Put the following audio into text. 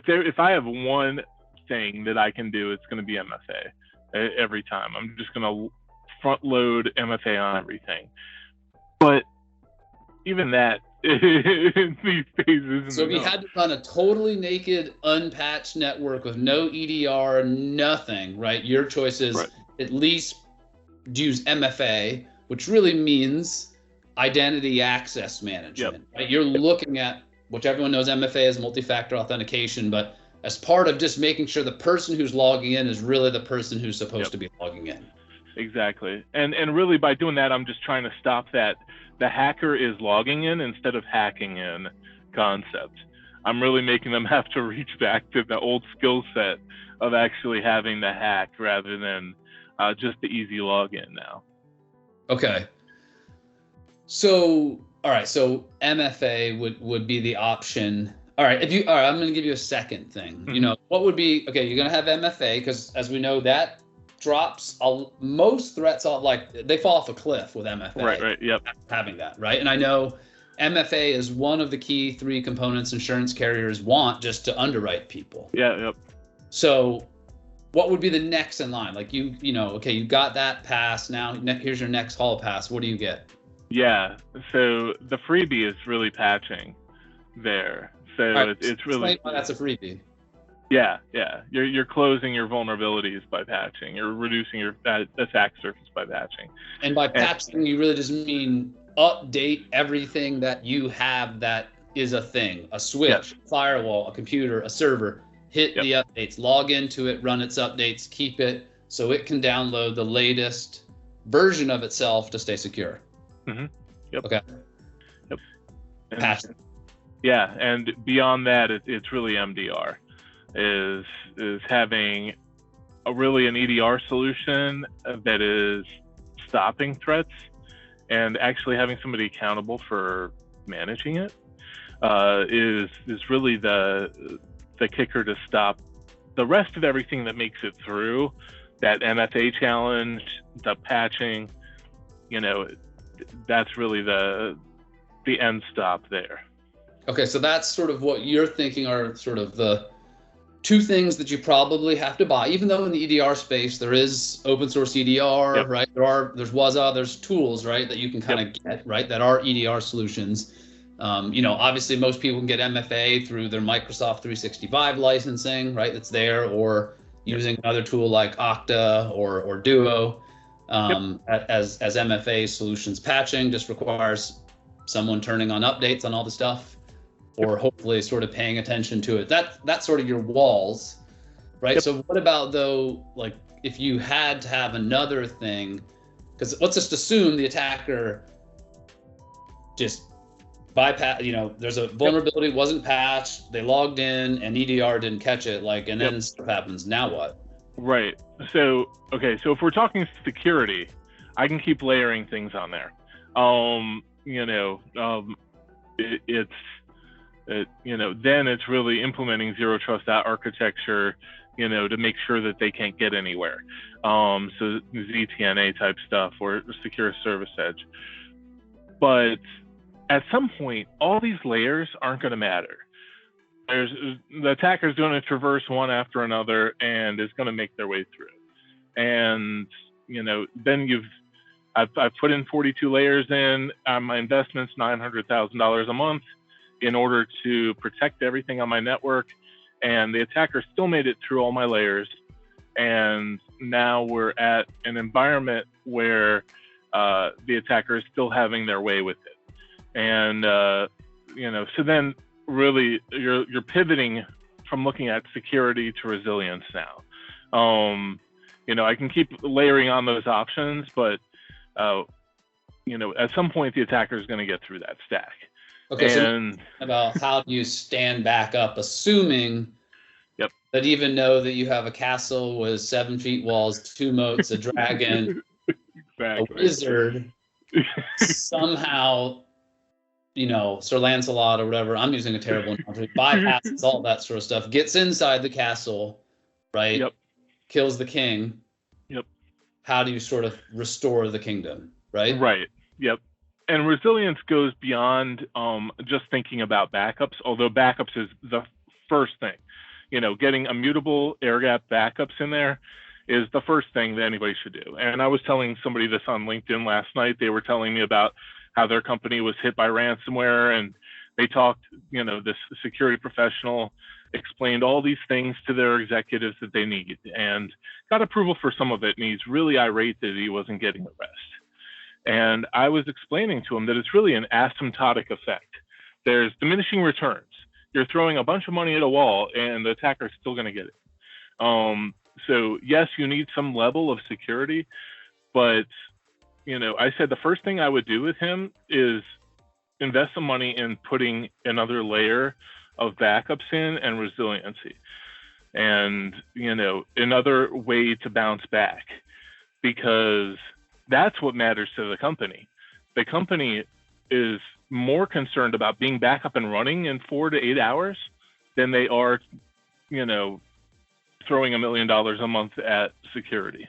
if I have one thing that I can do, it's going to be MFA every time. I'm just going to front load MFA on everything. But even that in these phases. So if you had to run a totally naked, unpatched network with no EDR, nothing, right? Your choice is at least use MFA, which really means identity access management. Right? You're looking at, which everyone knows MFA is multi-factor authentication, but as part of just making sure the person who's logging in is really the person who's supposed to be logging in. Exactly. And really by doing that, I'm just trying to stop that the hacker is logging in instead of hacking in concept. I'm really making them have to reach back to the old skill set of actually having the hack rather than just the easy login now. Okay. So, all right. So MFA would be the option. All right. All right, I'm going to give you a second thing. Mm-hmm. You know, what would be, okay, you're going to have MFA because as we know that drops most threats off, like they fall off a cliff with MFA. Right. Yep. Having that, right? And I know MFA is one of the key 3 components insurance carriers want just to underwrite people. Yeah. Yep. So what would be the next in line? Like you know, okay, you got that pass. Now here's your next hall pass. What do you get? Yeah. So the freebie is really patching there. So right, it's really, why that's a freebie. Yeah. You're closing your vulnerabilities by patching. You're reducing your attack surface by patching. And by patching, you really just mean update everything that you have that is a thing, a switch, firewall, a computer, a server. Hit the updates, log into it, run its updates, keep it so it can download the latest version of itself to stay secure. Mm-hmm. Yep. Okay. Yep. Patching. Yeah, and beyond that, it's really MDR. Is having really an EDR solution that is stopping threats and actually having somebody accountable for managing it is really the kicker to stop the rest of everything that makes it through that MFA challenge, the patching. You know, that's really the end stop there. Okay, so that's sort of what you're thinking are sort of the 2 things that you probably have to buy, even though in the EDR space there is open source EDR, right? There's Waza, there's tools, right, that you can kind of get, right, that are EDR solutions. You know, obviously most people can get MFA through their Microsoft 365 licensing, right? That's there, or using another tool like Okta or Duo. As MFA solutions. Patching just requires someone turning on updates on all the stuff, or hopefully sort of paying attention to it. That's sort of your walls, right? So what about though, like if you had to have another thing, because let's just assume the attacker just bypass, you know, there's a vulnerability, wasn't patched, they logged in and EDR didn't catch it, like, and then stuff happens. Now what? Right. So, okay. So if we're talking security, I can keep layering things on there. You know, you know, then it's really implementing zero trust architecture, you know, to make sure that they can't get anywhere. So ZTNA type stuff or secure service edge. But at some point, all these layers aren't going to matter. The attacker is going to traverse one after another and is going to make their way through. And, you know, then I've put in 42 layers in. My investment's $900,000 a month in order to protect everything on my network. And the attacker still made it through all my layers. And now we're at an environment where the attacker is still having their way with it. And, you know, so then really you're pivoting from looking at security to resilience now. You know, I can keep layering on those options, but, you know, at some point the attacker is going to get through that stack. Okay, so about how do you stand back up, assuming that even though that you have a castle with 7 feet walls, 2 moats, a dragon, a wizard, somehow, you know, Sir Lancelot or whatever, I'm using a terrible analogy, bypasses all that sort of stuff, gets inside the castle, right? Kills the king. How do you sort of restore the kingdom, right? Right. And resilience goes beyond just thinking about backups, although backups is the first thing. Getting immutable air-gapped backups in there is the first thing that anybody should do. And I was telling somebody this on LinkedIn last night. They were telling me about how their company was hit by ransomware, and they talked, this security professional explained all these things to their executives that they need and got approval for some of it. And he's really irate that he wasn't getting the rest. And I was explaining to him that it's really an asymptotic effect. There's diminishing returns. You're throwing a bunch of money at a wall and the attacker's still going to get it. So yes, you need some level of security, but I said the first thing I would do with him is invest some money in putting another layer of backups in and resiliency, and another way to bounce back, because that's what matters to the company. The company is more concerned about being back up and running in 4 to 8 hours than they are, throwing $1 million a month at security.